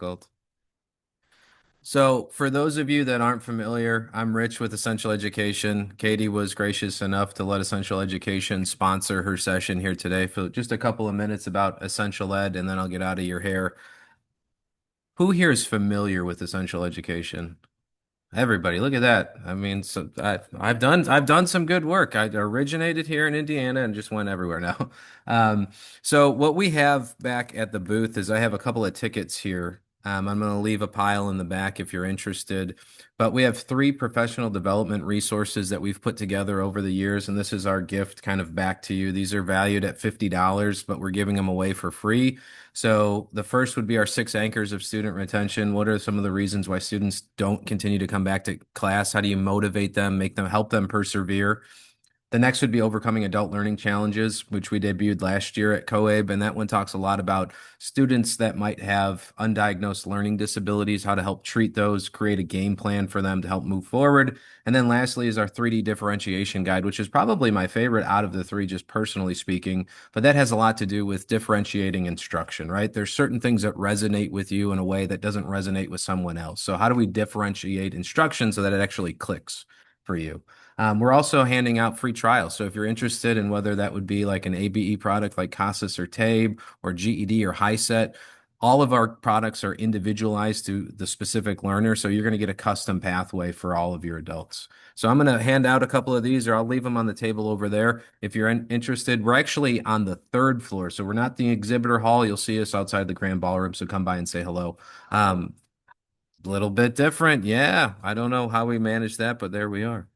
difficult. So, for those of you that aren't familiar, I'm Rich with Essential Education. Katie was gracious enough to let Essential Education sponsor her session here today for just a couple of minutes about Essential Ed, and then I'll get out of your hair. Who here is familiar with Essential Education? Everybody, look at that. I mean, I've done some good work. I originated here in Indiana and just went everywhere now. So what we have back at the booth is I have a couple of tickets here. I'm going to leave a pile in the back if you're interested. But we have three professional development resources that we've put together over the years, and this is our gift kind of back to you. These are valued at $50, but we're giving them away for free. So the first would be our six anchors of student retention. What are some of the reasons why students don't continue to come back to class? How do you motivate them, make them help them persevere? The next would be overcoming adult learning challenges, which we debuted last year at COABE, and that one talks a lot about students that might have undiagnosed learning disabilities, how to help treat those, create a game plan for them to help move forward. And then lastly is our 3D differentiation guide, which is probably my favorite out of the three, just personally speaking, but that has a lot to do with differentiating instruction, right? There's certain things that resonate with you in a way that doesn't resonate with someone else. So how do we differentiate instruction so that it actually clicks for you? We're also handing out free trials. So if you're interested in whether that would be like an ABE product like CASAS or TABE or GED or HiSET, all of our products are individualized to the specific learner. So you're going to get a custom pathway for all of your adults. So I'm going to hand out a couple of these, or I'll leave them on the table over there. If you're interested, we're actually on the third floor. So we're not the exhibitor hall. You'll see us outside the grand ballroom. So come by and say hello. Little bit different. Yeah. I don't know how we managed that, but there we are.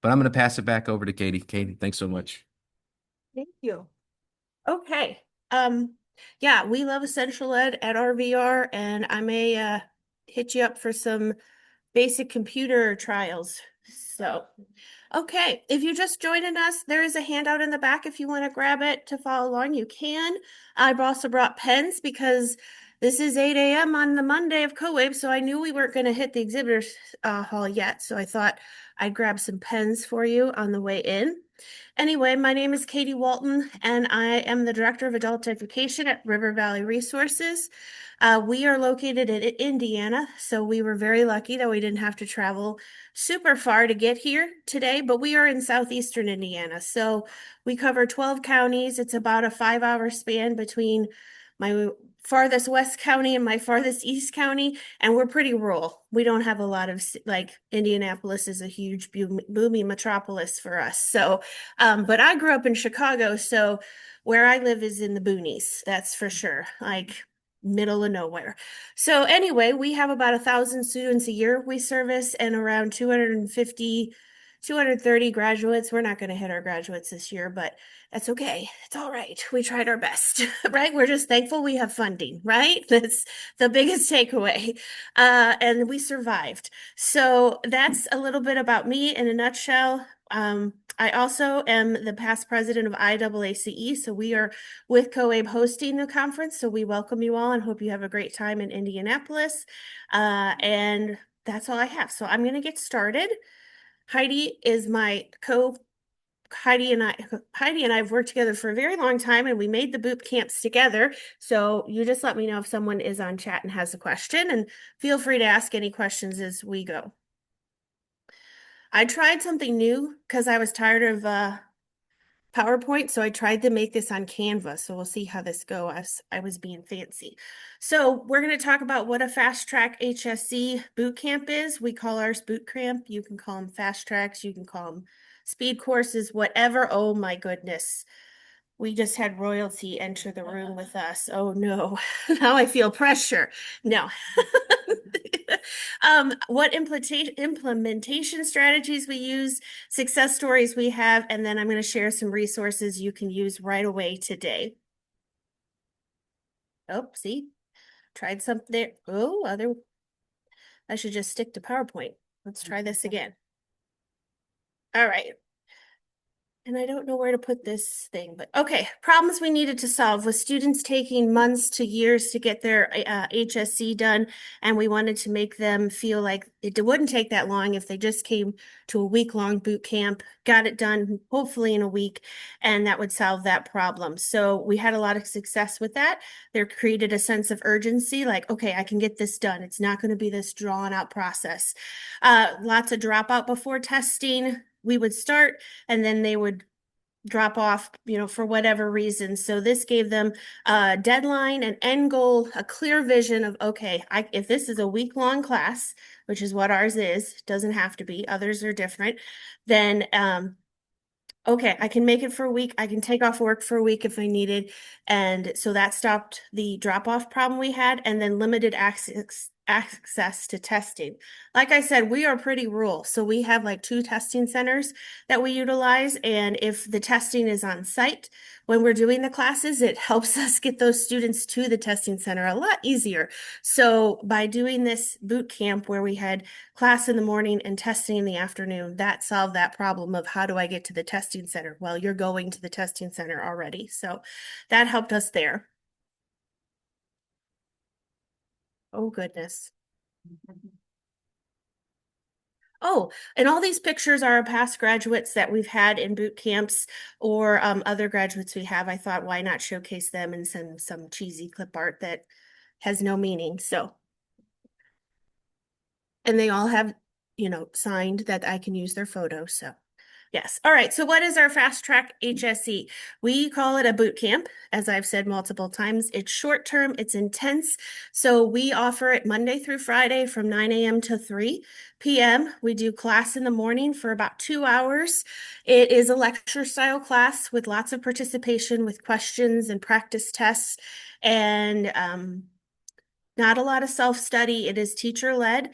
But I'm going to pass it back over to Katie. Katie, thanks so much. Thank you. Okay. Um, yeah, we love Essential Ed at RVR, and I may hit you up for some basic computer trials. So, okay, if you're just joining us, there is a handout in the back if you want to grab it to follow along, you can. I've also brought pens because this is 8 a.m. on the Monday of CoWave, so I knew we weren't going to hit the exhibitors hall yet, so I thought I'd grab some pens for you on the way in. Anyway, my name is Katie Walton, and I am the Director of Adult Education at River Valley Resources. We are located in Indiana, so we were very lucky that we didn't have to travel super far to get here today, but we are in southeastern Indiana. So we cover 12 counties. It's about a 5 hour span between my farthest west county and my farthest east county, and we're pretty rural. We don't have a lot of, like, Indianapolis is a huge booming metropolis for us. So but I grew up in Chicago, so where I live is in the boonies, that's for sure, like middle of nowhere. So anyway, we have about 1,000 students a year we service and around 250, 230 graduates. We're not going to hit our graduates this year, but that's okay. It's all right. We tried our best, right? We're just thankful we have funding, right? That's the biggest takeaway. And we survived. So that's a little bit about me in a nutshell. I also am the past president of IAACE, so we are with COABE hosting the conference. So we welcome you all and hope you have a great time in Indianapolis. And that's all I have. So I'm going to get started. Heidi is my co Heidi and I have worked together for a very long time and we made the boot camps together. So you just let me know if someone is on chat and has a question, and feel free to ask any questions as we go. I tried something new because I was tired of PowerPoint, so I tried to make this on Canva. So we'll see how this goes. I was being fancy. So we're going to talk about what a fast track HSC boot camp is. We call ours boot camp. You can call them fast tracks. You can call them speed courses, whatever. Oh my goodness. We just had royalty enter the room with us. Oh no, now I feel pressure. No. What implementation strategies we use, success stories we have, and then I'm going to share some resources you can use right away today. Oh, see, tried something there. Oh, I should just stick to PowerPoint. Let's try this again. All right. And I don't know where to put this thing, but okay. Problems we needed to solve with students taking months to years to get their HSC done. And we wanted to make them feel like it wouldn't take that long if they just came to a week-long boot camp, got it done, hopefully in a week, and that would solve that problem. So we had a lot of success with that. There created a sense of urgency, like, okay, I can get this done. It's not going to be this drawn out process. Lots of dropout before testing. We would start and then they would drop off, for whatever reason. So this gave them a deadline, an end goal, a clear vision of, okay, if this is a week-long class, which is what ours is, doesn't have to be, others are different, then okay, I can make it for a week. I can take off work for a week if I needed. And so that stopped the drop-off problem we had and then limited access to testing. Like I said, we are pretty rural. So we have like 2 testing centers that we utilize. And if the testing is on site when we're doing the classes, it helps us get those students to the testing center a lot easier. So by doing this boot camp where we had class in the morning and testing in the afternoon, that solved that problem of how do I get to the testing center? Well, you're going to the testing center already. So that helped us there. Oh, goodness. Oh, and all these pictures are past graduates that we've had in boot camps or other graduates we have. I thought, why not showcase them and send some cheesy clip art that has no meaning. So, and they all have, signed that I can use their photo. So. Yes. All right. So what is our fast track HSE? We call it a boot camp, as I've said multiple times. It's short term, it's intense. So we offer it Monday through Friday from 9 a.m. to 3 p.m. We do class in the morning for about 2 hours. It is a lecture style class with lots of participation with questions and practice tests and not a lot of self-study. It is teacher-led.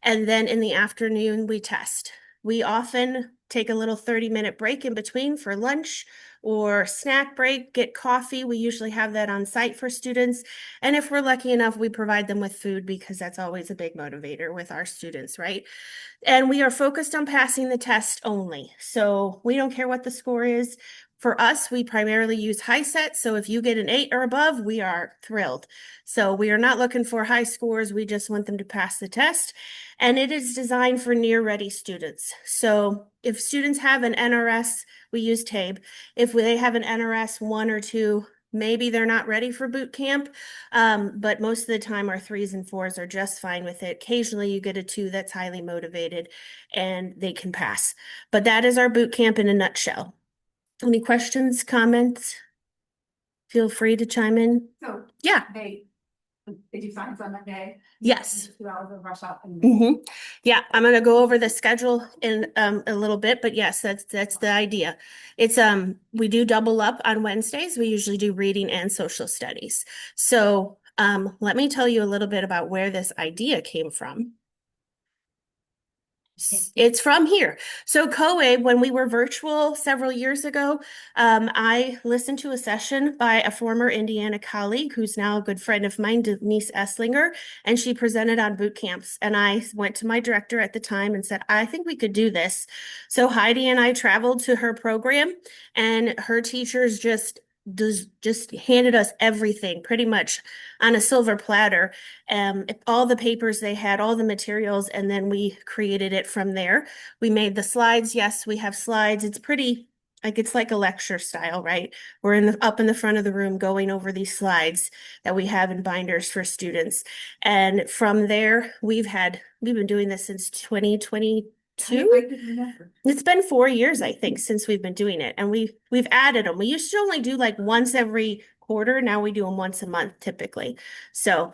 And then in the afternoon, we test. We often take a little 30-minute break in between for lunch or snack break, get coffee. We usually have that on site for students. And if we're lucky enough, we provide them with food because that's always a big motivator with our students, right? And we are focused on passing the test only. So we don't care what the score is. For us, we primarily use high set. So if you get an 8 or above, we are thrilled. So we are not looking for high scores. We just want them to pass the test. And it is designed for near ready students. So if students have an NRS, we use TABE. If they have an NRS 1 or 2, maybe they're not ready for boot camp. But most of the time, our 3s and 4s are just fine with it. Occasionally, you get a 2 that's highly motivated and they can pass. But that is our boot camp in a nutshell. Any questions, comments? Feel free to chime in. So Yeah. they do science on that day. Yes. 2 hours of rush up and Yeah, I'm gonna go over the schedule in a little bit, but yes, that's the idea. It's we do double up on Wednesdays. We usually do reading and social studies. So let me tell you a little bit about where this idea came from. It's from here. So COABE, when we were virtual several years ago, I listened to a session by a former Indiana colleague who's now a good friend of mine, Denise Esslinger, and she presented on boot camps. And I went to my director at the time and said, I think we could do this. So Heidi and I traveled to her program, and her teachers just handed us everything pretty much on a silver platter, all the papers they had, all the materials, and then we created it from there. We made the slides. Yes, we have slides. It's pretty like it's like a lecture style, right? We're up in the front of the room going over these slides that we have in binders for students. And from there, we've been doing this since 2022. I didn't remember. It's been 4 years, I think, since we've been doing it, and we've added them. We used to only do like once every quarter. Now we do them once a month typically. So,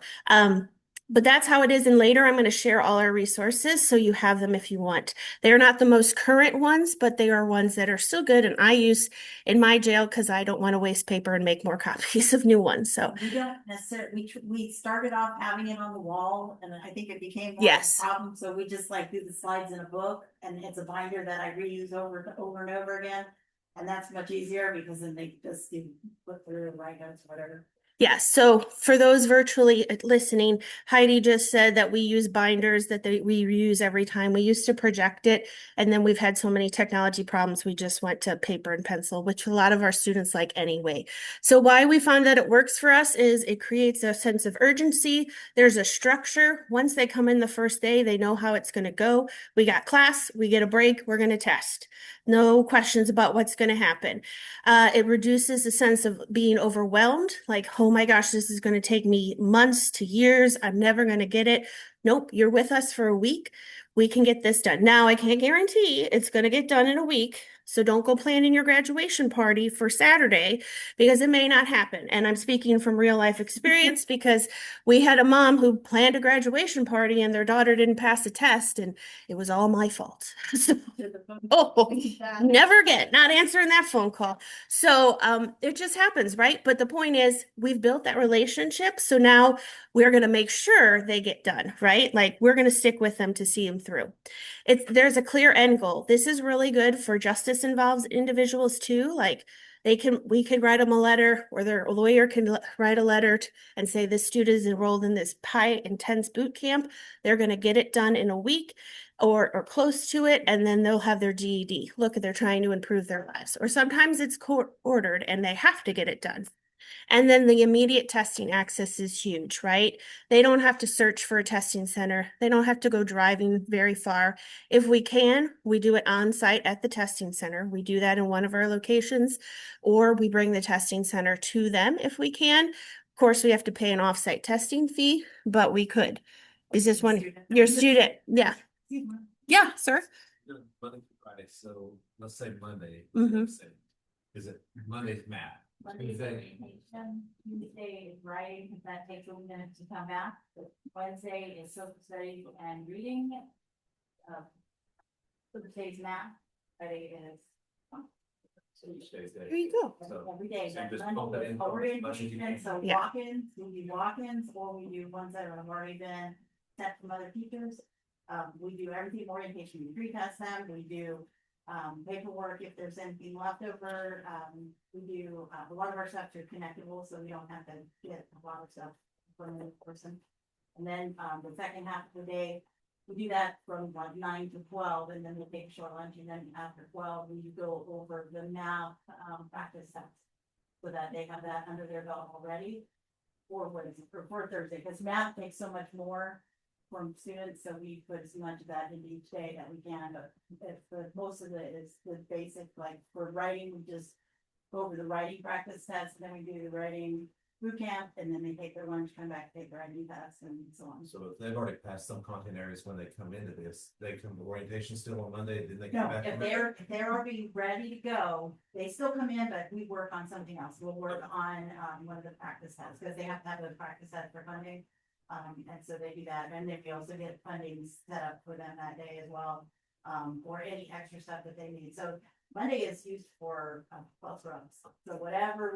but that's how it is. And later I'm going to share all our resources so you have them if you want. They're not the most current ones, but they are ones that are still good and I use in my jail because I don't want to waste paper and make more copies of new ones. So We don't necessarily, we started off having it on the wall and I think it became more of yes. a problem. So we just like do the slides in a book and it's a binder that I reuse over and over again. And that's much easier because then they just do flip through and write notes, whatever. Yes, so for those virtually listening, Heidi just said that we use binders we reuse every time. We used to project it, and then we've had so many technology problems, we just went to paper and pencil, which a lot of our students like anyway. So why we found that it works for us is it creates a sense of urgency. There's a structure. Once they come in the first day, they know how it's going to go. We got class, we get a break, we're going to test. No questions about what's going to happen. It reduces the sense of being overwhelmed, like, oh my gosh, this is going to take me months to years. I'm never going to get it. Nope, you're with us for a week. We can get this done. Now, I can't guarantee it's going to get done in a week. So don't go planning your graduation party for Saturday because it may not happen. And I'm speaking from real life experience because we had a mom who planned a graduation party and their daughter didn't pass a test, and it was all my fault. So, oh, never again, not answering that phone call. So it just happens, right? But the point is, we've built that relationship. So now we're going to make sure they get done, right? Like we're going to stick with them to see them through. There's a clear end goal. This is really good for justice involved individuals too. Like we could write them a letter, or their lawyer can write a letter and say this student is enrolled in this high intense boot camp. They're going to get it done in a week or close to it, and then they'll have their GED. Look, they're trying to improve their lives. Or sometimes it's court ordered and they have to get it done. And then the immediate testing access is huge, right? They don't have to search for a testing center. They don't have to go driving very far. If we can, we do it on site at the testing center. We do that in one of our locations, or we bring the testing center to them if we can. Of course, we have to pay an offsite testing fee, but we could. Is this one your student? Yeah. Yeah, sir. Monday through Friday, so let's say Monday. Mhm. Is it Monday's math? Monday's Tuesday. education, Tuesday is writing, because that takes a minute to come back. Wednesday is social studies and reading. Thursday's math, Friday is. Tuesday's day. There you go. So- Every day, so you but just Monday bump that is in from orientation, Monday to so Yeah. walk-ins, we do walk-ins, or we do ones that have already been sent from other teachers. We do everything orientation, we pre-test them, we do, paperwork if there's anything left over. We do, a lot of our stuff are connectable, so we don't have to get a lot of stuff from the person. And then, the second half of the day, we do that from like 9 to 12, and then we take a short lunch, and then after 12, we go over the math, practice sets. So that they have that under their belt already, or what is it, for Thursday, because math takes so much more from students, so we put as much of that into each day that we can, but most of it is the basic, like for writing, we just go over the writing practice test, and then we do the writing boot camp, and then they take their lunch, come back, take the writing test, and so on. So if they've already passed some content areas when they come into this, they come to orientation still on Monday, then they No, come back. if they're already ready to go, they still come in, but we work on something else. We'll work on, one of the practice tests, because they have to have a practice test for funding. And so they do that, and then we also get funding set up for them that day as well, or any extra stuff that they need. So Monday is used for, plus runs. So whatever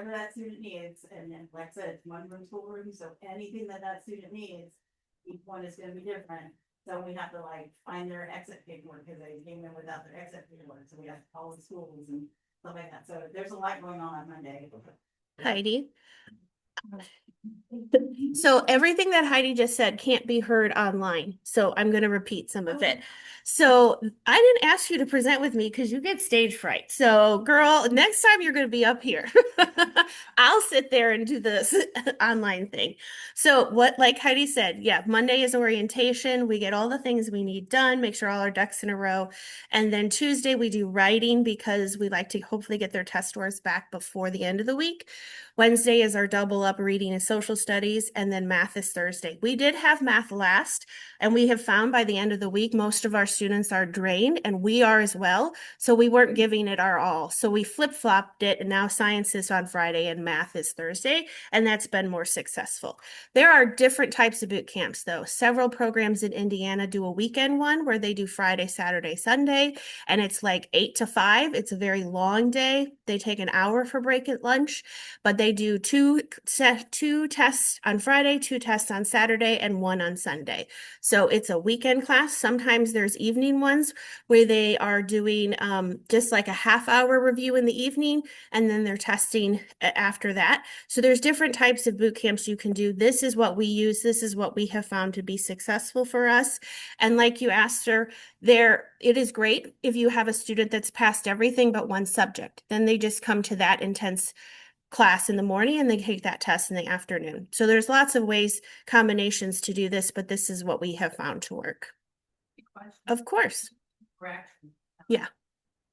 that student needs, and then like I said, it's one room, school room, so anything that student needs, each one is gonna be different. So we have to like find their exit paperwork, because they came in without their exit paperwork, so we have to call the schools and stuff like that. So there's a lot going on Monday. Heidi. So everything that Heidi just said can't be heard online. So I'm going to repeat some of it. So I didn't ask you to present with me because you get stage fright. So girl, next time you're going to be up here. I'll sit there and do this online thing. So like Heidi said, yeah, Monday is orientation. We get all the things we need done, make sure all our ducks in a row. And then Tuesday we do writing because we like to hopefully get their test scores back before the end of the week. Wednesday is our double up reading and social studies, and then math is Thursday. We did have math last, and we have found by the end of the week, most of our students are drained, and we are as well. So we weren't giving it our all. So we flip-flopped it, and now science is on Friday and math is Thursday, and that's been more successful. There are different types of boot camps, though. Several programs in Indiana do a weekend one where they do Friday, Saturday, Sunday, and it's like 8 to 5. It's a very long day. They take an hour for break at lunch, but they do 2 two tests on Friday, two tests on Saturday, and one on Sunday. So it's a weekend class. Sometimes there's evening ones where they are doing just like a half-hour review in the evening, and then they're testing after that. So there's different types of boot camps you can do. This is what we use. This is what we have found to be successful for us. And like you asked her, it is great if you have a student that's passed everything but one subject. Then they just come to that intense class in the morning and they take that test in the afternoon. So there's lots of ways, combinations to do this, but this is what we have found to work. Of course. Correct. Yeah.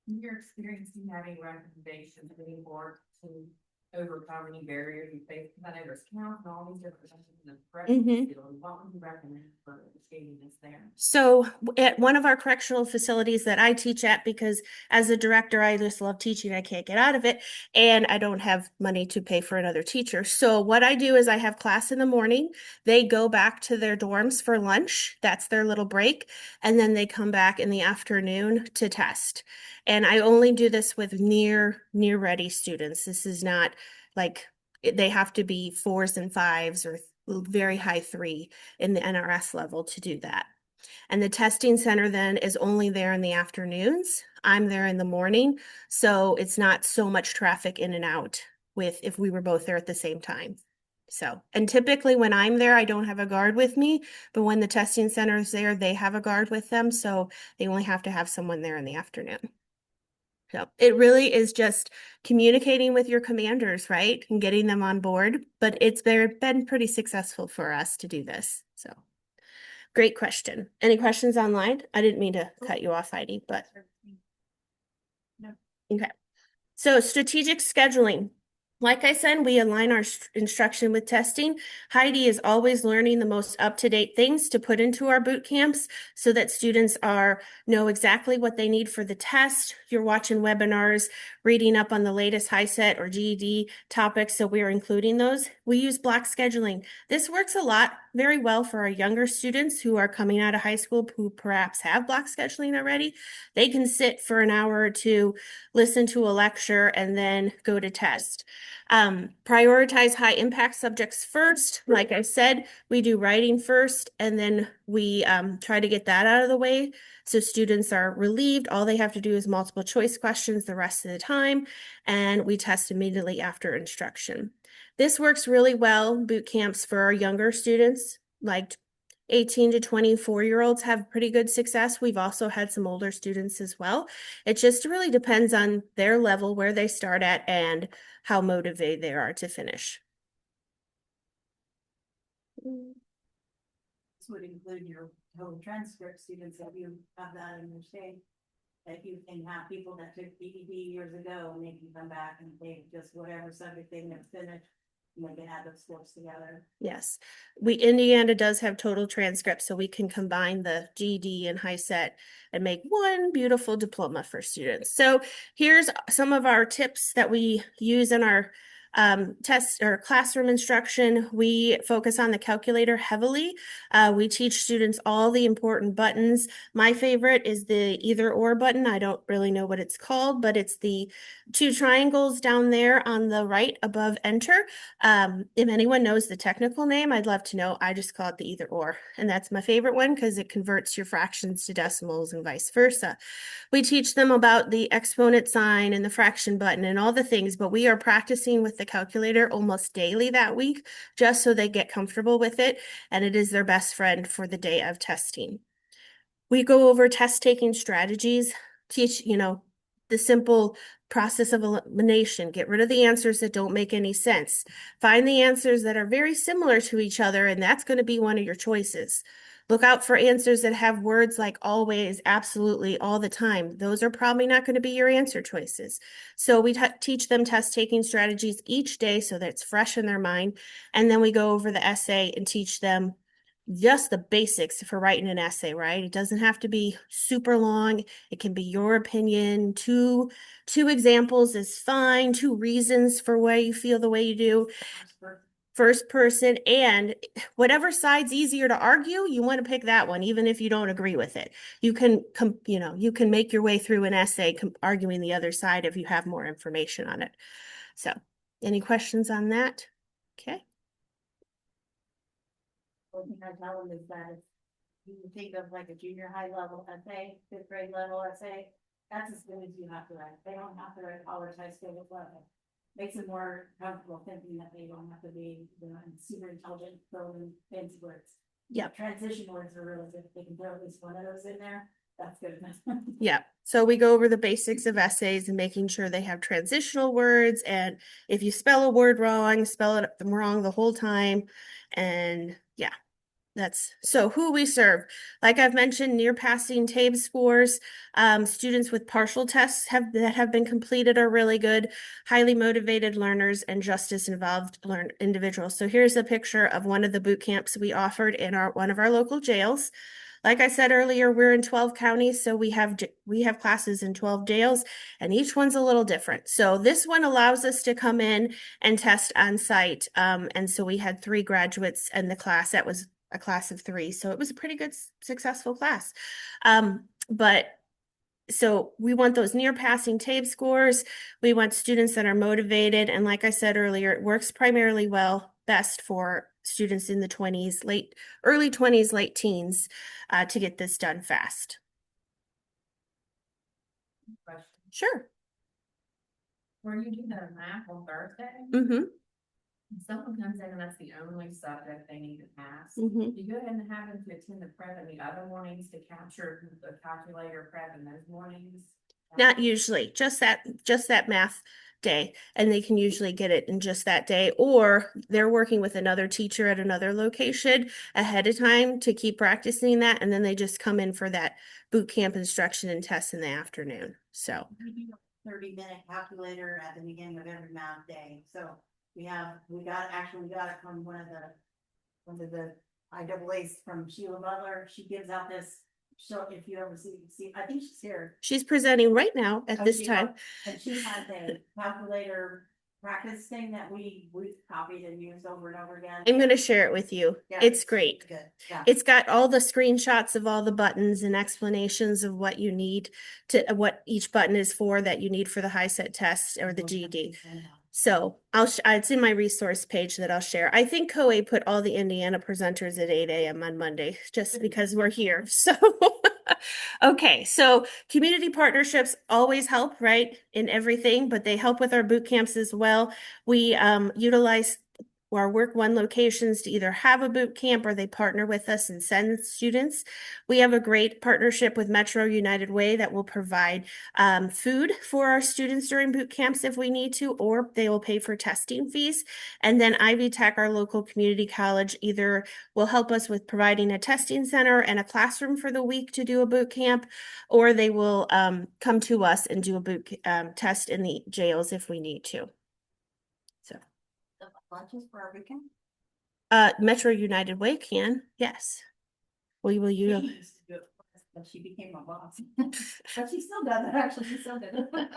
In your experience, do you have any recommendations for any board to overcome any barriers you face? Because I know there's count and all these different things in the correctional field. What would you recommend for achieving this there? So at one of our correctional facilities that I teach at, because as a director, I just love teaching, I can't get out of it, and I don't have money to pay for another teacher. So what I do is I have class in the morning. They go back to their dorms for lunch. That's their little break. And then they come back in the afternoon to test. And I only do this with near ready students. This is not like they have to be 4s and 5s or very high 3 in the NRS level to do that. And the testing center then is only there in the afternoons. I'm there in the morning, so it's not so much traffic in and out with if we were both there at the same time. So, and typically when I'm there, I don't have a guard with me, but when the testing center is there, they have a guard with them, so they only have to have someone there in the afternoon. So it really is just communicating with your commanders, right? And getting them on board, but it's been pretty successful for us to do this, so. Great question. Any questions online? I didn't mean to cut you off, Heidi, but. No. Okay. So strategic scheduling. Like I said, we align our instruction with testing. Heidi is always learning the most up-to-date things to put into our boot camps so that students know exactly what they need for the test. You're watching webinars, reading up on the latest HiSET or GED topics, so we're including those. We use block scheduling. This works a lot, very well for our younger students who are coming out of high school who perhaps have block scheduling already. They can sit for an hour or two, listen to a lecture, and then go to test. Prioritize high impact subjects first. Like I said, we do writing first, and then we try to get that out of the way so students are relieved. All they have to do is multiple choice questions the rest of the time, and we test immediately after instruction. This works really well, boot camps for our younger students, like 18 to 24-year-olds have pretty good success. We've also had some older students as well. It just really depends on their level, where they start at, and how motivated they are to finish. This would include your whole transcript students, if you have that in your state. That you can have people that took BED years ago and they can come back and take just whatever subject they have finished. And they can add those scores together. Yes, Indiana does have total transcripts, so we can combine the GED and HiSET and make one beautiful diploma for students. So here's some of our tips that we use in our test or classroom instruction. We focus on the calculator heavily. We teach students all the important buttons. My favorite is the either or button. I don't really know what it's called, but it's the 2 triangles down there on the right above enter. If anyone knows the technical name, I'd love to know. I just call it the either or, and that's my favorite one because it converts your fractions to decimals and vice versa. We teach them about the exponent sign and the fraction button and all the things, but we are practicing with the calculator almost daily that week just so they get comfortable with it, and it is their best friend for the day of testing. We go over test taking strategies, teach, the simple process of elimination, get rid of the answers that don't make any sense, find the answers that are very similar to each other, and that's going to be one of your choices. Look out for answers that have words like always, absolutely, all the time. Those are probably not going to be your answer choices. So we teach them test taking strategies each day so that it's fresh in their mind. And then we go over the essay and teach them just the basics for writing an essay, right? It doesn't have to be super long. It can be your opinion. Two examples is fine. 2 reasons for why you feel the way you do. First person, and whatever side's easier to argue, you want to pick that one, even if you don't agree with it. You can, you can make your way through an essay arguing the other side if you have more information on it. So, any questions on that? Okay. One thing I tell them is that if you think of like a junior high level essay, fifth grade level essay, that's as good as you have to write. They don't have to write college, high school level. Makes them more comfortable thinking that they don't have to be, super intelligent, throwing fancy words. Yep. Transition words are really good. If they can throw at least one of those in there, that's good enough. Yeah. So we go over the basics of essays and making sure they have transitional words. And if you spell a word wrong, spell it wrong the whole time. And yeah, that's so who we serve. Like I've mentioned, near passing TABE scores, students with partial tests that have been completed are really good, highly motivated learners, and justice involved individuals. So here's a picture of one of the boot camps we offered in one of our local jails. Like I said earlier, we're in 12 counties, so we have classes in 12 jails, and each one's a little different. So this one allows us to come in and test on site. And so we had 3 graduates in the class. That was a class of 3, so it was a pretty good, successful class. But so we want those near passing TABE scores. We want students that are motivated. And like I said earlier, it works primarily best for students in the 20s, early 20s, late teens, to get this done fast. Question. Sure. Where you do the math on Thursday, Mm-hmm. if someone comes in and that's the only subject they need to pass, Mm-hmm. you go ahead and have them to attend the prep in the other mornings to capture the calculator prep in those mornings? Not usually, just that math day, and they can usually get it in just that day, or they're working with another teacher at another location ahead of time to keep practicing that, and then they just come in for that boot camp instruction and tests in the afternoon. So We do a 30-minute calculator at the beginning of every math day. So we got it from one of the IAAs from Sheila Butler. She gives out this. So if you ever see, I think she's here. she's presenting right now at this time. And she has a calculator practice thing that we copied and used over and over again. I'm going to share it with you. Yeah, It's great. Good. Yeah. It's got all the screenshots of all the buttons and explanations of what you need what each button is for that you need for the high set test or the GED. So it's in my resource page that I'll share. I think COA put all the Indiana presenters at 8 a.m. on Monday, just because we're here. So, okay. So community partnerships always help, right, in everything, but they help with our boot camps as well. We utilize our Work One locations to either have a boot camp or they partner with us and send students. We have a great partnership with Metro United Way that will provide food for our students during boot camps if we need to, or they will pay for testing fees. And then Ivy Tech, our local community college, either will help us with providing a testing center and a classroom for the week to do a boot camp, or they will come to us and do a boot test in the jails if we need to. So. Lunches for our weekend? Metro United Way can, yes. We will She use. used to do it first, but she became my boss. But she still does it, actually, she still did it.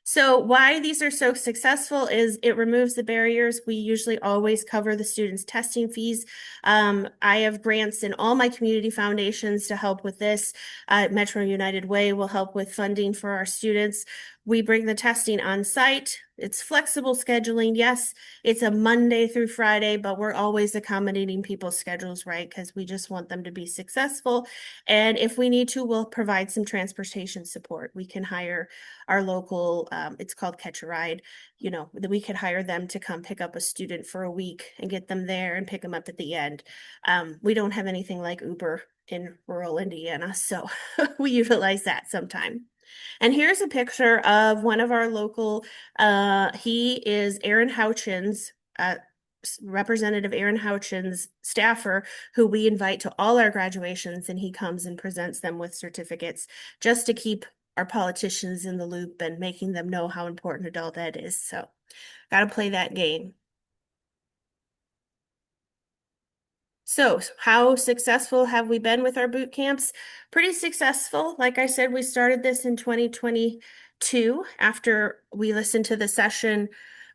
So why these are so successful is it removes the barriers. We usually always cover the students' testing fees. I have grants in all my community foundations to help with this. Metro United Way will help with funding for our students. We bring the testing on site. It's flexible scheduling. Yes, it's a Monday through Friday, but we're always accommodating people's schedules, right? Because we just want them to be successful. And if we need to, we'll provide some transportation support. We can hire our local, it's called Catch a Ride, that we could hire them to come pick up a student for a week and get them there and pick them up at the end. We don't have anything like Uber in rural Indiana, so we utilize that sometime. And here's a picture of one of our local, he is Aaron Houchins, Representative Aaron Houchins staffer, who we invite to all our graduations, and he comes and presents them with certificates just to keep our politicians in the loop and making them know how important adult ed is. So got to play that game. So how successful have we been with our boot camps? Pretty successful. Like I said, we started this in 2022 after we listened to the session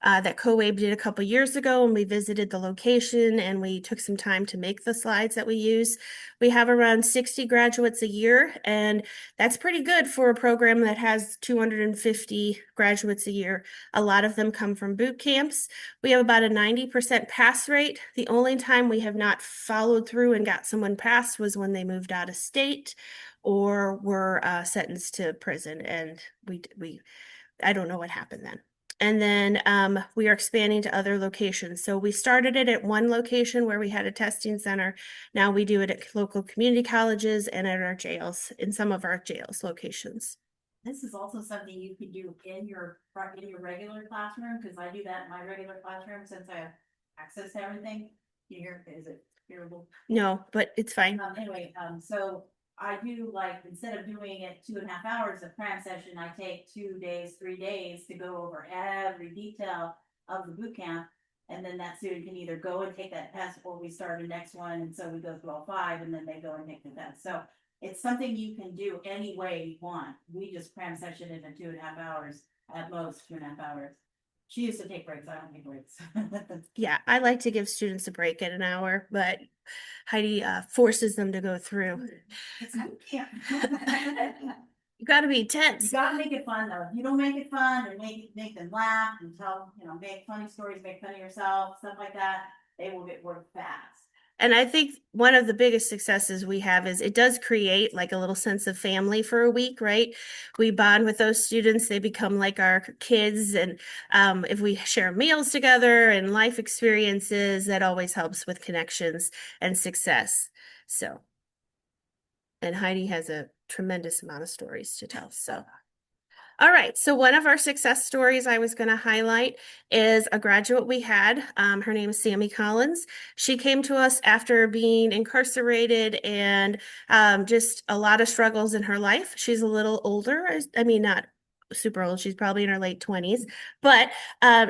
that CoWave did a couple years ago, and we visited the location and we took some time to make the slides that we use. We have around 60 graduates a year, and that's pretty good for a program that has 250 graduates a year. A lot of them come from boot camps. We have about a 90% pass rate. The only time we have not followed through and got someone passed was when they moved out of state or were sentenced to prison, and I don't know what happened then. And then we are expanding to other locations. So we started it at one location where we had a testing center. Now we do it at local community colleges and at our jails, in some of our jails locations. This is also something you could do in your regular classroom, because I do that in my regular classroom since I have access to everything. Is it hearable? No, but it's fine. Anyway, so I do, like, instead of doing it 2.5 hours of cram session, I take 2 days, 3 days to go over every detail of the boot camp. And then that student can either go and take that test, or we start the next one, and so we go through all 5, and then they go and take the test. So it's something you can do any way you want. We just cram session it in 2.5 hours, at most 2.5 hours. She used to take breaks, I don't take breaks. Yeah, I like to give students a break at an hour, but Heidi forces them to go through. It's boot camp. You got to be You intense. gotta make it fun though. If you don't make it fun and make them laugh and tell, make funny stories, make fun of yourself, stuff like that, they will get bored fast. And I think one of the biggest successes we have is it does create like a little sense of family for a week, right? We bond with those students, they become like our kids. And if we share meals together and life experiences, that always helps with connections and success. So, and Heidi has a tremendous amount of stories to tell. So. All right, so one of our success stories I was going to highlight is a graduate we had. Her name is Sammy Collins. She came to us after being incarcerated and just a lot of struggles in her life. She's a little older. I mean, not super old. She's probably in her late 20s, but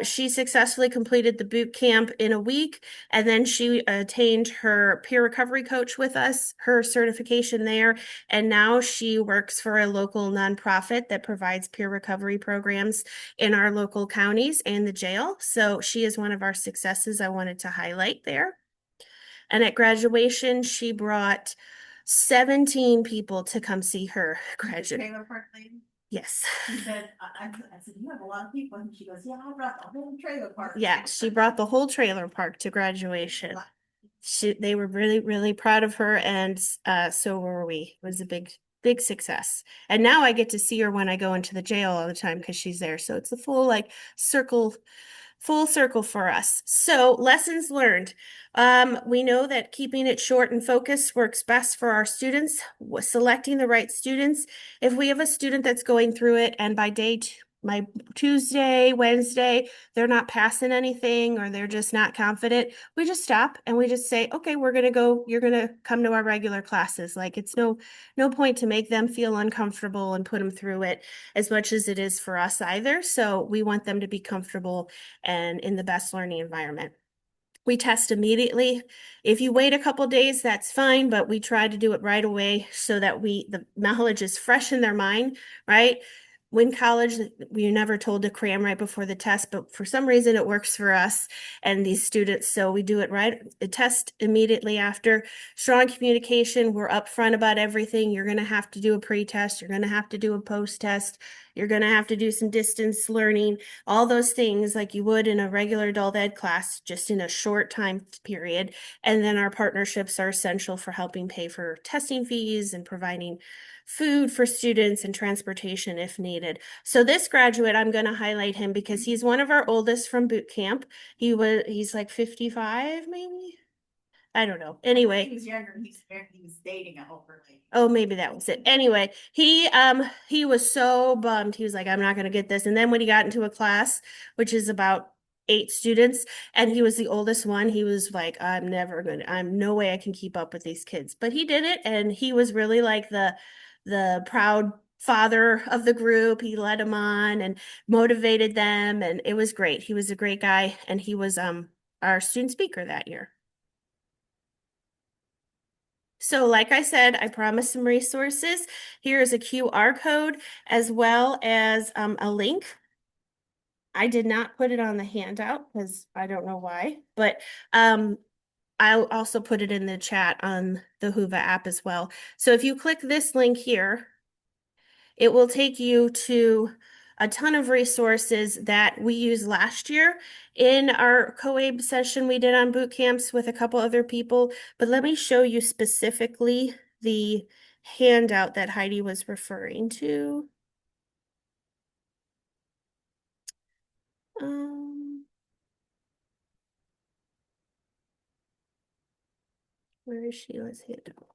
she successfully completed the boot camp in a week. And then she attained her peer recovery coach with us, her certification there. And now she works for a local nonprofit that provides peer recovery programs in our local counties and the jail. So she is one of our successes I wanted to highlight there. And at graduation, she brought 17 people to come see her graduate. Trailer park lady, Yes. she said, I said, you have a lot of people, and she goes, yeah, I brought the whole trailer park. Yeah, she brought the whole trailer park to graduation. They were really, really proud of her, and so were we. It was a big success. And now I get to see her when I go into the jail all the time because she's there. So it's a full circle for us. So lessons learned. We know that keeping it short and focused works best for our students, selecting the right students. If we have a student that's going through it and by my Tuesday, Wednesday, they're not passing anything or they're just not confident, we just stop and we just say, okay, you're going to come to our regular classes. Like it's no point to make them feel uncomfortable and put them through it as much as it is for us either. So we want them to be comfortable and in the best learning environment. We test immediately. If you wait a couple days, that's fine, but we try to do it right away so that the knowledge is fresh in their mind, right? When college, we're never told to cram right before the test, but for some reason it works for us and these students. So we do it right, the test immediately after. Strong communication, we're upfront about everything. You're going to have to do a pre-test. You're going to have to do a post-test. You're going to have to do some distance learning, all those things like you would in a regular adult ed class, just in a short time period. And then our partnerships are essential for helping pay for testing fees and providing food for students and transportation if needed. So this graduate, I'm going to highlight him because he's one of our oldest from boot camp. He's like 55, maybe. I don't know. Anyway, He was younger, he was dating an older lady. oh, maybe that was it. Anyway, he was so bummed. He was like, I'm not going to get this. And then when he got into a class, which is about 8 students, and he was the oldest one, he was like, I'm no way I can keep up with these kids. But he did it, and he was really like the proud father of the group. He led them on and motivated them, and it was great. He was a great guy, and he was our student speaker that year. So like I said, I promised some resources. Here is a QR code as well as a link. I did not put it on the handout because I don't know why, but I'll also put it in the chat on the Hoover app as well. So if you click this link here, it will take you to a ton of resources that we used last year in our COAB session we did on boot camps with a couple other people. But let me show you specifically the handout that Heidi was referring to. Where is Sheila's handout?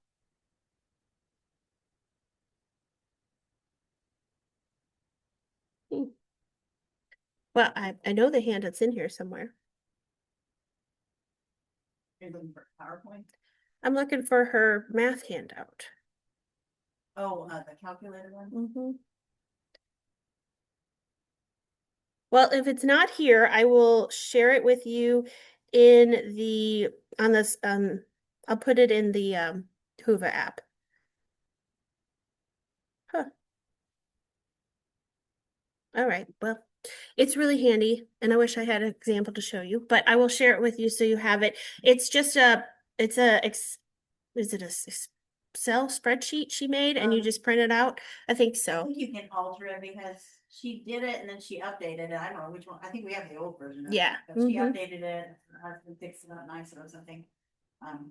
Well, I know the handout's in here somewhere. You're looking for PowerPoint? I'm looking for her math handout. Oh, the calculator one? Mm-hmm. Well, if it's not here, I will share it with you in the on this I'll put it in the Hoover app. Huh. All right. Well, it's really handy and I wish I had an example to show you, but I will share it with you so you have it. It's just is it a Excel spreadsheet she made and you just print it out? I think I so. think you can alter it because she did it and then she updated it. I don't know which one. I think we have the old version of it. Yeah. But she Mhm. updated it, her husband fixed it up nicer or something.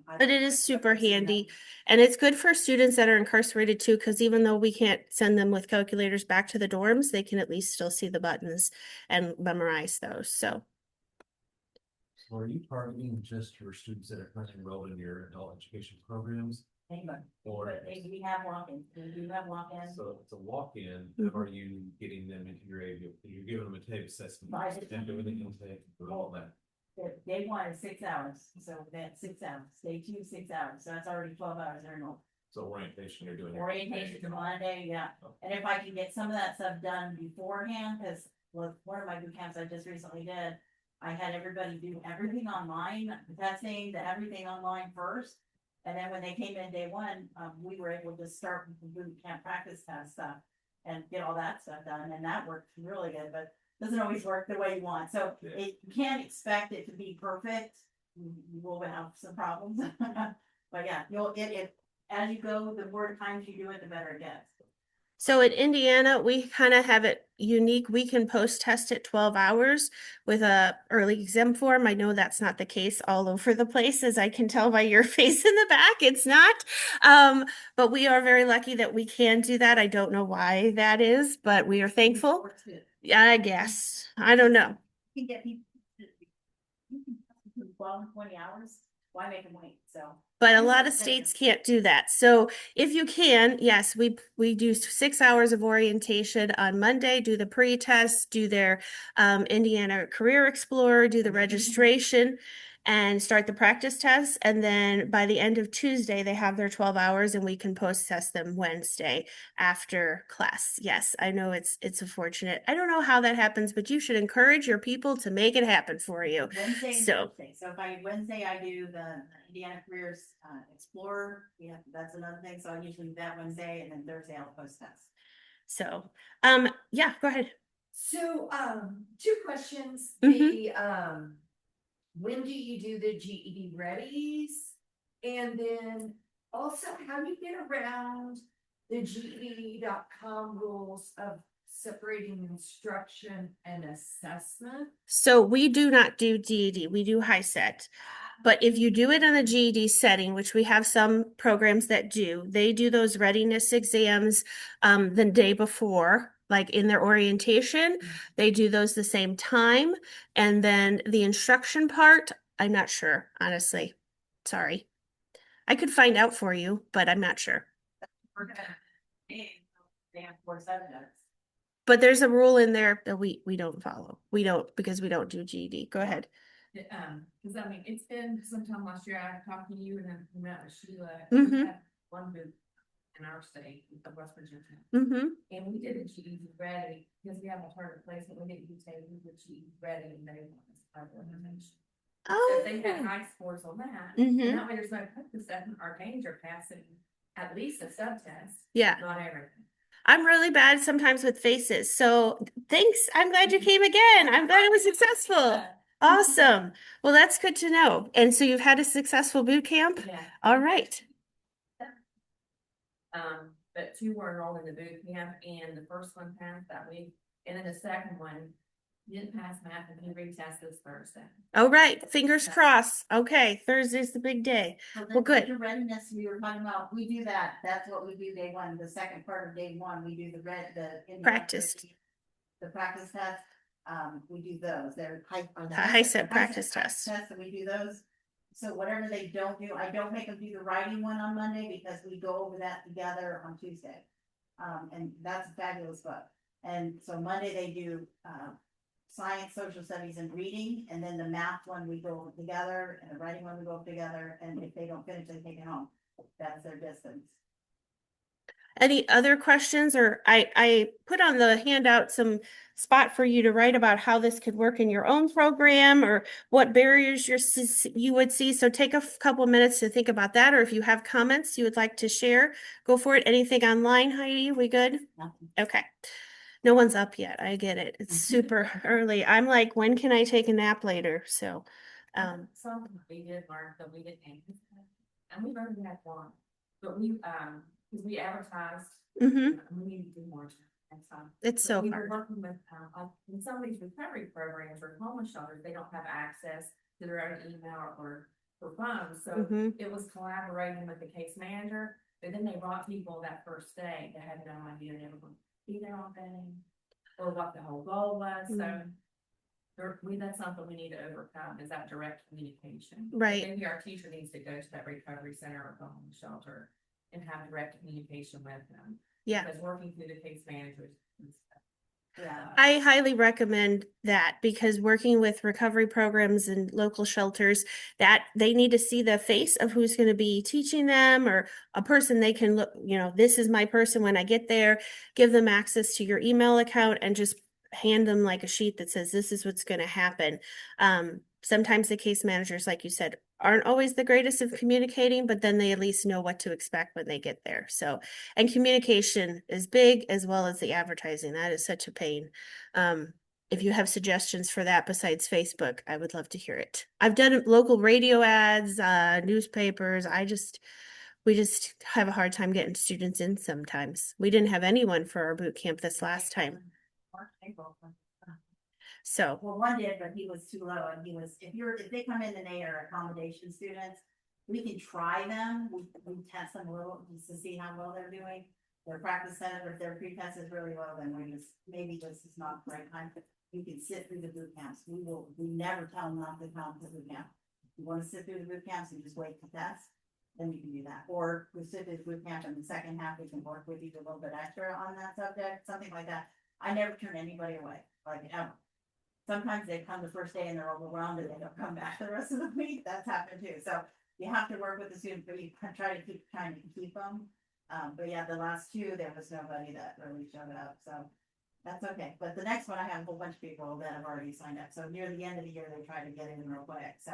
But it is super handy and it's good for students that are incarcerated too, because even though we can't send them with calculators back to the dorms, they can at least still see the buttons and memorize those. So So are you targeting just your students that are currently enrolled in your adult education programs? Anybody. Or- But we have walk-ins. We do have walk-ins. So if it's a walk-in, Mhm. are you getting them into your area, you're giving them a tape assessment, Right. and doing the intake, doing all that? Day one is 6 hours, so that's 6 hours. Day two, 6 hours, so that's already 12 hours there. So orientation, you're doing. Orientation to Monday, yeah. And if I can get some of that stuff done beforehand, because with one of my boot camps I just recently did, I had everybody do everything online, the testing, the everything online first. And then when they came in day one, we were able to start with the boot camp practice test stuff and get all that stuff done, and that worked really good, but doesn't always work the way you want. So you can't expect it to be perfect. You will have some problems, but yeah, as you go, the more times you do it, the better it gets. So in Indiana, we kind of have it unique. We can post test at 12 hours with a early exam form. I know that's not the case all over the place, as I can tell by your face in the back. It's not. But we are very lucky that we can do that. I don't know why that is, but we are thankful. Yeah, I guess. I don't know. You can get people. You can do 12 and 20 hours. Why make them wait? So. But a lot of states can't do that. So if you can, yes, we do 6 hours of orientation on Monday, do the pre-test, do their Indiana Career Explorer, do the registration, and start the practice tests. And then by the end of Tuesday, they have their 12 hours and we can post-test them Wednesday after class. Yes, I know it's unfortunate. I don't know how that happens, but you should encourage your people to make it happen for you. Wednesday and So- Thursday. So if Wednesday I do the Indiana Careers Explorer, yeah, that's another thing. So I usually do that Wednesday and then Thursday I'll post test. So, yeah, go ahead. So, two questions. Mhm. When do you do the GED readies? And then also, how do you get around the GED.com rules of separating instruction and assessment? So we do not do GED, we do high set. But if you do it in a GED setting, which we have some programs that do, they do those readiness exams the day before, like in their orientation. They do those the same time. And then the instruction part, I'm not sure, honestly. Sorry. I could find out for you, but I'm not sure. We're gonna. They have 4 subjects. But there's a rule in there that we don't follow. We don't, because we don't do GED. Go ahead. Cause I mean, it's been sometime last year, I talked to you and then we met with Sheila. Mhm. We had one booth in our state of West Virginia. Mm-hmm. And we did a GED ready, because we have a target placement, we didn't use we did GED ready and they want us to have organization. So Oh. they had high scores on that, Mhm. and that way there's no practice that our gains are passing at least a subtest. Yeah. Not everything. I'm really bad sometimes with faces. So thanks. I'm glad you came again. I'm glad it was successful. Awesome. Well, that's good to know. And so you've had a successful boot camp? Yeah. All right. But two were enrolled in the boot camp, and the first one passed that week, and then the second one didn't pass math, and he retests this Thursday. All right. Fingers crossed. Okay. Thursday's the big day. So Well, good. The readiness we were talking about, we do that, that's what we do day one, the second part of day one, we do the Practice. The practice test, we do those, they're high set practice tests. And we do those. So whatever they don't do, I don't make them do the writing one on Monday because we go over that together on Tuesday. And that's a fabulous book. And so Monday they do, science, social studies, and reading, and then the math one we go over together, and the writing one we go over together, and if they don't finish, they take it home. That's their distance. Any other questions? Or I put on the handout some spot for you to write about how this could work in your own program or what barriers you would see. So take a couple minutes to think about that. Or if you have comments you would like to share, go for it. Anything online, Heidi? We good? Nothing. Okay. No one's up yet. I get it. It's super early. I'm like, when can I take a nap later? So, Something we did learn that we didn't anticipate, and we've already had one, but we, because we advertised. mhm, We need to do more next time. it's so We were hard. working with, in some of these recovery programs or homeless shelters, they don't have access to their own email or phone, so Mhm. it was collaborating with the case manager, but then they brought people that first day that had no idea they were going to be there on day, or what the whole goal was, so that's something we need to overcome, is that direct communication. Right. Maybe our teacher needs to go to that recovery center or homeless shelter and have direct communication with them. Yeah. Because working through the case managers. Yeah. I highly recommend that because working with recovery programs and local shelters, that they need to see the face of who's going to be teaching them or a person they can look, this is my person when I get there, give them access to your email account and just hand them like a sheet that says this is what's going to happen. Sometimes the case managers, like you said, aren't always the greatest of communicating, but then they at least know what to expect when they get there. So, and communication is big as well as the advertising. That is such a pain. If you have suggestions for that besides Facebook, I would love to hear it. I've done local radio ads, newspapers. We just have a hard time getting students in sometimes. We didn't have anyone for our boot camp this last time. So, Well, one did, but he was too low, and if they come in and they are accommodation students, we can try them, we test them a little, just to see how well they're doing. Their practice set, or if their pre-test is really low, then maybe this is not the right time. You can sit through the boot camps, we never tell them not to come to boot camp. If you wanna sit through the boot camps and just wait to test, then you can do that, or we sit through the boot camp and the second half, we can work with you a little bit extra on that subject, something like that. I never turn anybody away, like ever. Sometimes they come the first day and they're overwhelmed and they don't come back the rest of the week. That's happened too. So you have to work with the student, but you try to keep trying to keep them. But yeah, the last two, there was nobody that really showed up. So that's okay. But the next one, I have a whole bunch of people that have already signed up. So near the end of the year, they try to get in real quick. So,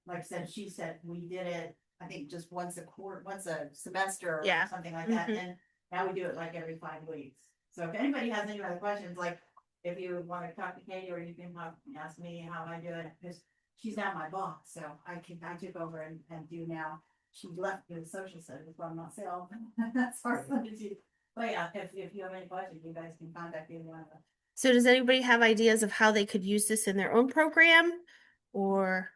like I said, she said we did it, I think just once a semester or Yeah. something like that. Mhm. And now we do it like every 5 weeks. So if anybody has any other questions, like, if you want to talk to Katie, or you can ask me how I do it, because she's now my boss, so I took over and do now. She left me with social studies, but I'm not sale. That's hard to do. But yeah, if you have any questions, you guys can contact either one of us. so does anybody have ideas of how they could use this in their own program or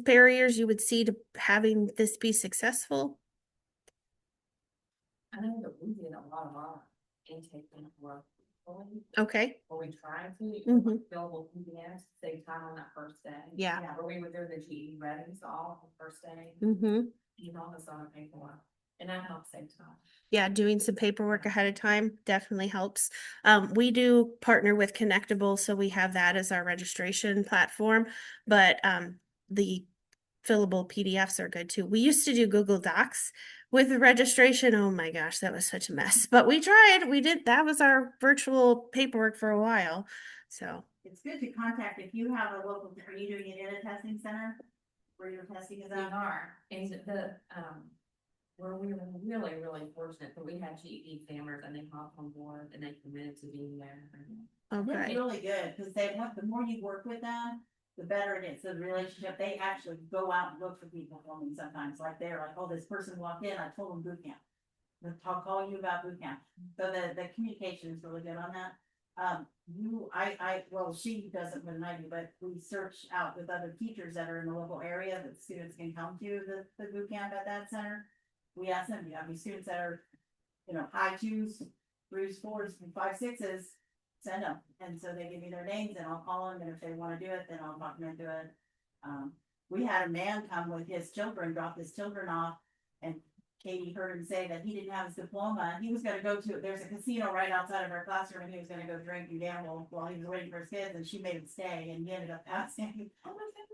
barriers you would see to having this be successful? I know that we did a lot of our intake work. Okay. Or we tried to, Mhm. available PDFs, save time on that first day. Yeah. Or we would do the GE readings all the first day, Mm-hmm. you know, this on paperwork, and that helps save time. Yeah, doing some paperwork ahead of time definitely helps. We do partner with Connectable, so we have that as our registration platform, but the fillable PDFs are good too. We used to do Google Docs with the registration. Oh my gosh, that was such a mess. But we tried. That was our virtual paperwork for a while. So It's good to contact if you have a local, are you doing it in a testing center where your testing is We at? are, and we were really, really fortunate that we had GED examiners and they hopped on board and they committed to being there. It's Okay. really good, because they want, the more you work with them, the better it is, the relationship, they actually go out and look for people for me sometimes, like they're like, oh, this person walked in, I told them boot camp. I'll call you about boot camp, so the communication is really good on that. Well, she does it more than I do, but we search out with other teachers that are in the local area that students can come to the boot camp at that center. We ask them, do you have any students that are, high twos, threes, fours, and 5, 6s, send them. And so they give me their names and I'll call them. And if they want to do it, then I'll talk them into it. We had a man come with his children, drop his children off, and Katie heard him say that he didn't have his diploma. He was going to go to, there's a casino right outside of our classroom, and he was going to go drink and gamble while he was waiting for his kids, and she made him stay, and he ended up passing.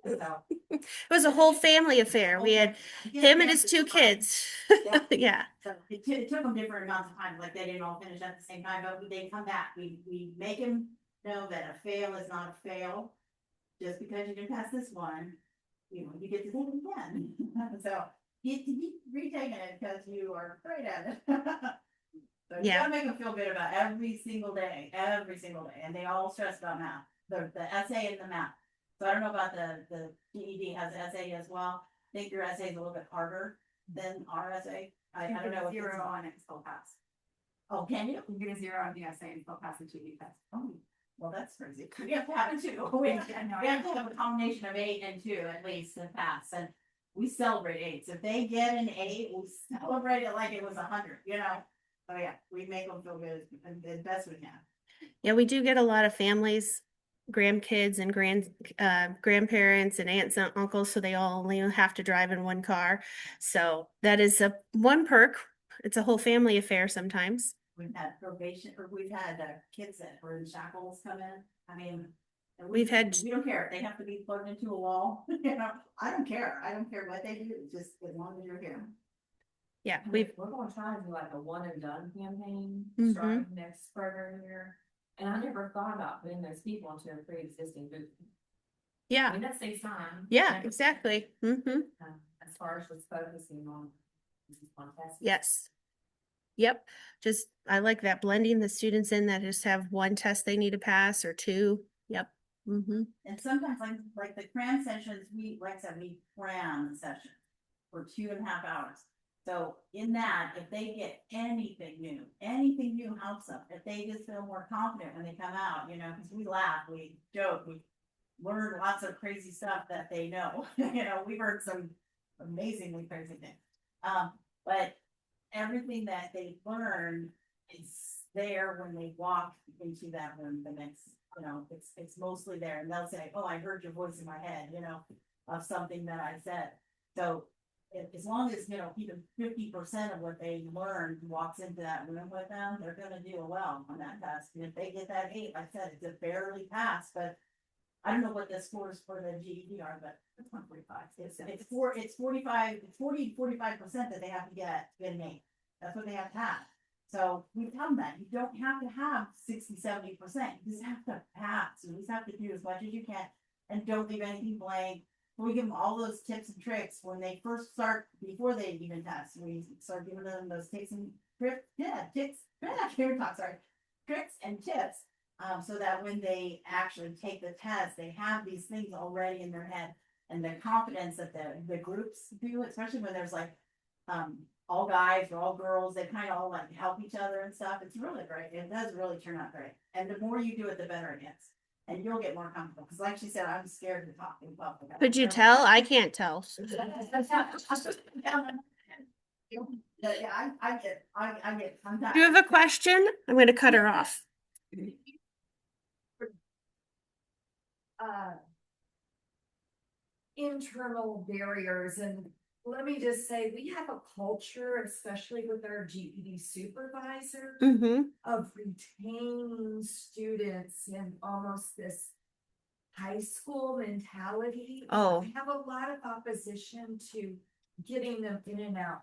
So, It was a whole family affair. We had him and his 2 kids. Yeah. Yeah. So it took them different amounts of time, like they didn't all finish at the same time, but they come back. We make him know that a fail is not a fail. Just because you didn't pass this one, you get to take it again. So he retaken it because you are afraid of it. So you Yeah. gotta make them feel good about every single day, and they all stress about math, the essay and the math. So I don't know about the GED has essay as well. I think your essay is a little bit harder than our essay. I don't know. Zero on it, still pass. Oh, can you? You get a 0 on the essay and still pass the GED test. Oh, well, that's crazy. We have to have a 2. We have to have a combination of 8 and 2 at least to pass, and we celebrate 8s. If they get an 8, we celebrate it like it was 100, Oh yeah, we make them feel good as best we can. Yeah, we do get a lot of families, grandkids and grandparents and aunts and uncles, so they all only have to drive in one car. So that is one perk. It's a whole family affair sometimes. We've had probation, or we've had kids that were in shackles come in. I mean, and We've had- we don't care. They have to be plugged into a wall. I don't care. I don't care what they do. Just as long as you're here. Yeah, We're gonna try to do like a one and done campaign, Mhm. starting next program year. And I never thought about putting those people into a pre-existing boot. I yeah, mean, that saves time. yeah, exactly. As far as just focusing on tests. Yes. Yep. Just, I like that blending the students in that just have one test they need to pass or 2. Yep. And sometimes like the cram sessions, like I said, we cram the session for 2.5 hours. So in that, if they get anything new helps them. If they just feel more confident when they come out, because we laugh, we joke, we learn lots of crazy stuff that they know. We've heard some amazingly crazy things. But everything that they learn is there when they walk into that room the next, it's mostly there, and they'll say, oh, I heard your voice in my head, of something that I said. So as long as, even 50% of what they learned walks into that room with them, they're gonna do well on that test. And if they get that 8, like I said, it's a barely pass, but I don't know what the scores for the GED are, but it's 145. It's 45% that they have to get an 8. That's what they have to have. So we tell them that you don't have to have 60-70%. You just have to pass. You just have to do as much as you can, and don't leave anything blank. We give them all those tips and tricks when they first start, before they even test. We start giving them those tips and tricks, tricks and tips. So that when they actually take the test, they have these things already in their head, and the confidence that the groups do, especially when there's like all guys or all girls, they kind of all like help each other and stuff. It's really great. It does really turn out great. And the more you do it, the better it gets. And you'll get more comfortable. Because like she said, I'm scared to talk in public. Could you tell? I can't tell. Yeah, I get sometimes. Do you have a question? I'm going to cut her off. Internal barriers, and let me just say, we have a culture, especially with our GED supervisor, of retaining students in almost this high school mentality. Oh. I have a lot of opposition to getting them in and out.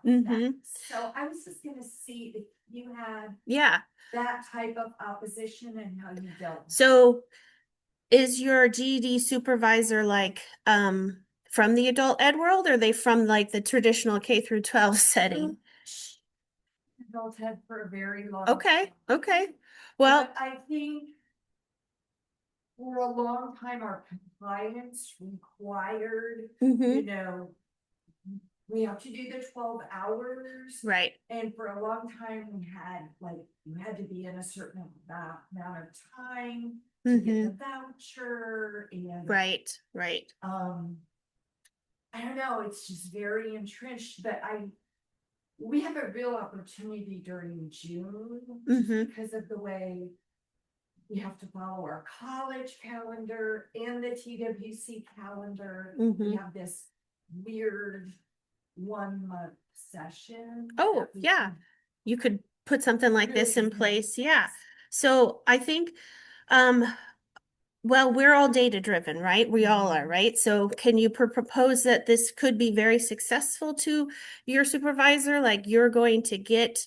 So I was just gonna see if you had Yeah. that type of opposition and how you dealt. So is your GED supervisor like from the adult ed world, or are they from like the traditional K through 12 setting? health head for a very long. Okay, time. okay. Well, But I think for a long time, our compliance required, you mhm, know, we have to do the 12 hours. right, And for a long time, we had, like, you had to be in a certain amount of time to get the mhm, voucher and. right, right. I don't know, it's just very entrenched, but we have a real opportunity during June, just Mhm. because of the way we have to follow our college calendar and the TWC calendar. We Mhm. have this weird 1 month session. Oh, that we yeah. can You could put something like this in really place. use. Yeah. So I think, um, well, we're all data driven, right? We all are, right? So can you propose that this could be very successful to your supervisor? Like you're going to get,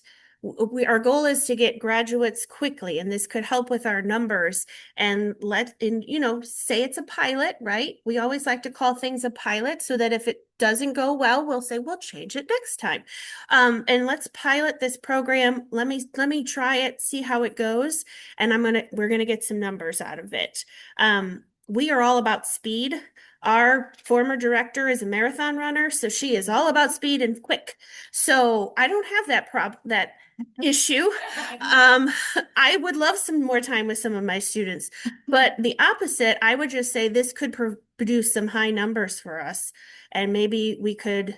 our goal is to get graduates quickly, and this could help with our numbers and say it's a pilot, right? We always like to call things a pilot so that if it doesn't go well, we'll say we'll change it next time. And let's pilot this program. Let me try it, see how it goes, and we're gonna get some numbers out of it. We are all about speed. Our former director is a marathon runner, so she is all about speed and quick. So I don't have that issue. I would love some more time with some of my students, but the opposite, I would just say this could produce some high numbers for us, and maybe we could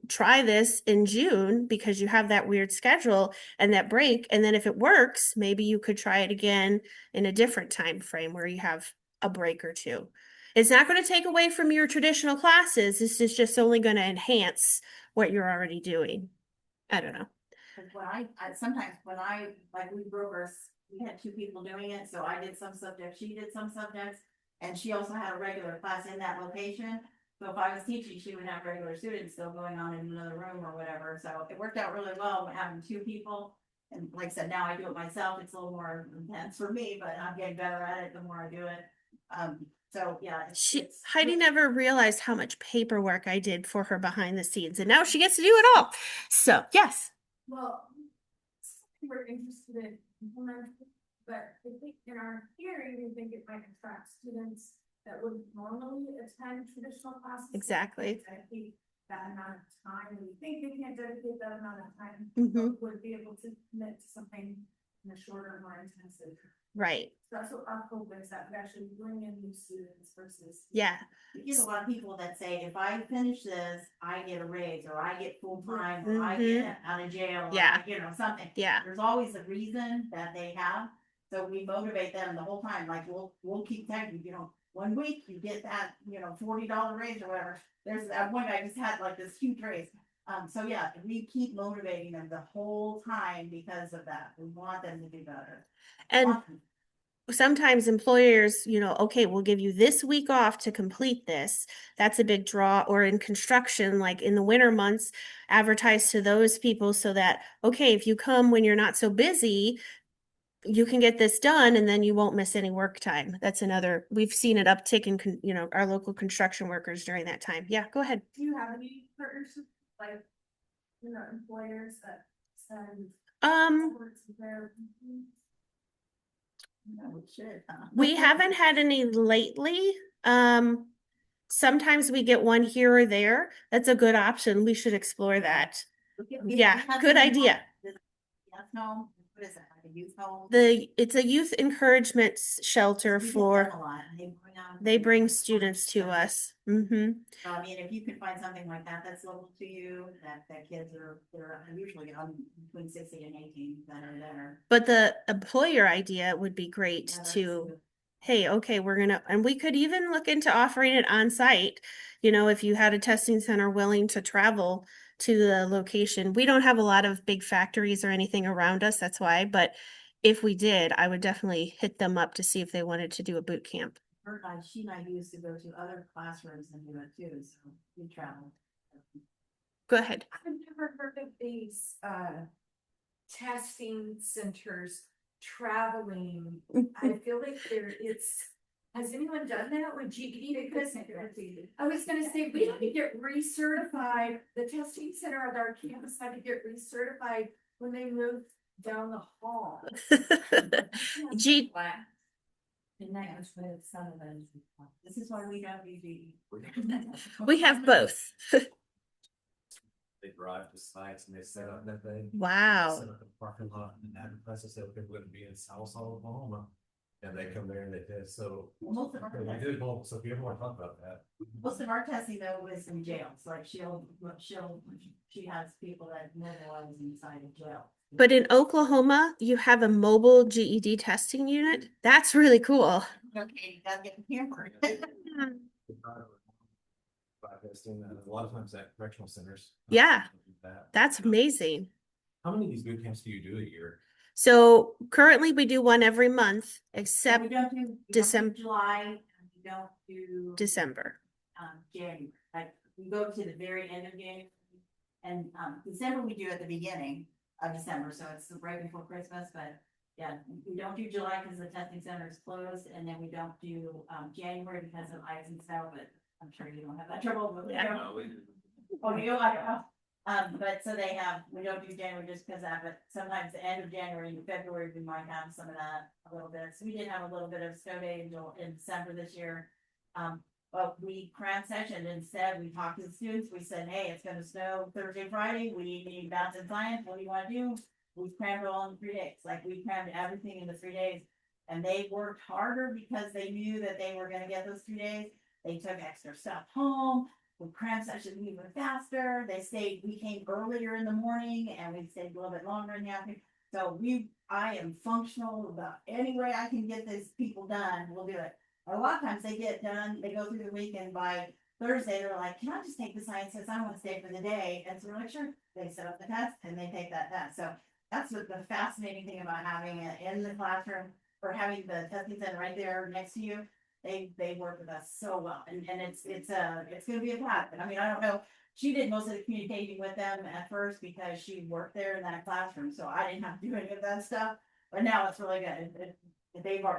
try this in June because you have that weird schedule and that break, and then if it works, maybe you could try it again in a different time frame where you have a break or two. It's not going to take away from your traditional classes. This is just only going to enhance what you're already doing. I don't know. Cause when I sometimes when like we broke we had two people doing it, so I did some subjects, she did some subjects. And she also had a regular class in that location. So if I was teaching, she would have regular students still going on in another room or whatever. So it worked out really well having two people. And like I said, now I do it myself. It's a little more intense for me, but I'm getting better at it the more I do it. So yeah, Heidi never realized how much paperwork I did for her behind the scenes, and now she gets to do it all. So yes. Well, we're interested in implementing, but I think in our hearing, we think it might attract students that wouldn't normally attend traditional classes. Exactly. Dedicate that amount of time, and we think they can't dedicate that amount of time, Mhm. but would be able to commit to something in a shorter, more intensive. Right. So that's what our hope is, that we actually bring in new students versus. Yeah. You get a lot of people that say, if I finish this, I get a raise, or I get full time, or I get out of jail, or Yeah. something. Yeah. There's always a reason that they have, so we motivate them the whole time, like, we'll keep telling you, 1 week you get that, $40 raise or whatever. There's that one guy just had like this huge raise. So yeah, we keep motivating them the whole time because of that. We want them to do better. And sometimes employers, okay, we'll give you this week off to complete this. That's a big draw. Or in construction, like in the winter months, advertise to those people so that, okay, if you come when you're not so busy, you can get this done and then you won't miss any work time. That's we've seen it uptick in, our local construction workers during that time. Yeah, go ahead. Do you have any partnerships, like, employers that send? Um, No, we should, huh? we haven't had any lately. Sometimes we get one here or there. That's a good option. We should explore that. Yeah, good idea. Yes, no, what is that, like a youth home? It's a youth encouragement shelter We get for, them a lot, and they bring students to us. Mm-hmm. So I mean, if you can find something like that, that's local to you, that kids they're usually between 16 and 18 that are there. But the employer idea would be great Yeah, to, hey, okay, and we could even look into offering it on site. If you had a testing center willing to travel to the location. We don't have a lot of big factories or anything around us, that's why, but if we did, I would definitely hit them up to see if they wanted to do a boot camp. She and I used to go to other classrooms and do it too, so we travel. Go ahead. I've never heard of these testing centers traveling. I feel like it's Has anyone done that with GED? Because I was gonna say, we had to get recertified, the testing center at our campus had to get recertified when they moved down the hall. G, And that was for some of those. This is why we don't do GED. we have both. They drive to sites and they set up that thing. Wow. Set up a parking lot and advertise it, so people would be in South Oklahoma. And they come there and they test, so. Most of our We did both, so if you ever want to talk about that. Most of our testing though was in jails, like she has people that mobilize inside of jail. But in Oklahoma, you have a mobile GED testing unit. That's really cool. Okay, you gotta get the camera. By testing, and a lot of times at correctional centers. Yeah. That. That's amazing. How many of these boot camps do you do a year? So currently we do one every month, We except don't do December. July, and we don't do December. January, like we go to the very end of January. And December we do at the beginning of December, so it's right before Christmas, but yeah, we don't do July because the testing center is closed, and then we don't do January because of ice and snow, but I'm sure you don't have that trouble, but we Yeah. don't. Oh, you don't, I don't know. But so we don't do January just because of that, but sometimes the end of January and February, we might have some of that a little bit. So we did have a little bit of snow day in December this year. But we crammed session instead, we talked to the students, we said, hey, it's gonna snow Thursday, Friday, we need math and science, what do you wanna do? We crammed it all in 3 days, like we crammed everything in the 3 days. And they worked harder because they knew that they were gonna get those 3 days. They took extra stuff home, we crammed sessions even faster, we came earlier in the morning and we stayed a little bit longer in the afternoon. So I am functional about any way I can get these people done, we'll do it. A lot of times they get done, they go through the week and by Thursday, they're like, can I just take the science test? I want to stay for the day. And so we're like, sure, they set up the test and they take that test. So that's what the fascinating thing about having it in the classroom or having the testing center right there next to you. They work with us so well and it's gonna be a path. I mean, I don't know. She did most of the communicating with them at first because she worked there in that classroom. So I didn't have to do any of that stuff. But now it's really good.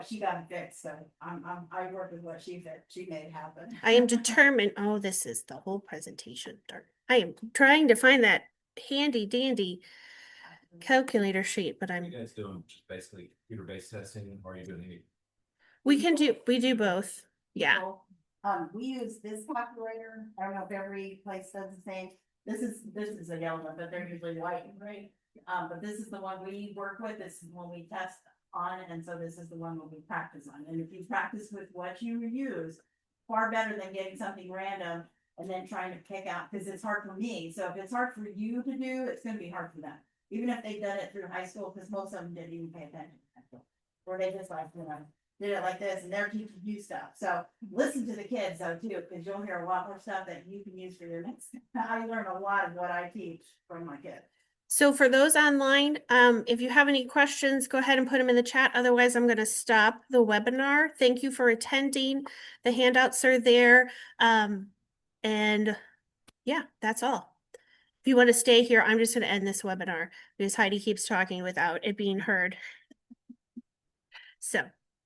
She got it fixed, so I work with what she made it happen. I am determined. Oh, this is the whole presentation. Darn. I am trying to find that handy dandy calculator sheet, but You I'm, guys doing just basically computer-based testing, or are you doing any? we do both. Yeah. So, we use this calculator. I don't know if every place does the same. This is a yellow one, but they're usually white, right? But this is the one we work with. This is when we test on, and so this is the one that we practice on. And if you practice with what you use, far better than getting something random and then trying to pick out, because it's hard for me. So if it's hard for you to do, it's gonna be hard for them. Even if they've done it through high school, because most of them didn't even pay attention. Or they just like, did it like this and they're teaching you stuff. So listen to the kids though too, because you'll hear a lot more stuff that you can use for your next. I learn a lot of what I teach from my kids. So for those online, if you have any questions, go ahead and put them in the chat. Otherwise, I'm going to stop the webinar. Thank you for attending. The handouts are there. And yeah, that's all. If you want to stay here, I'm just going to end this webinar because Heidi keeps talking without it being heard. So.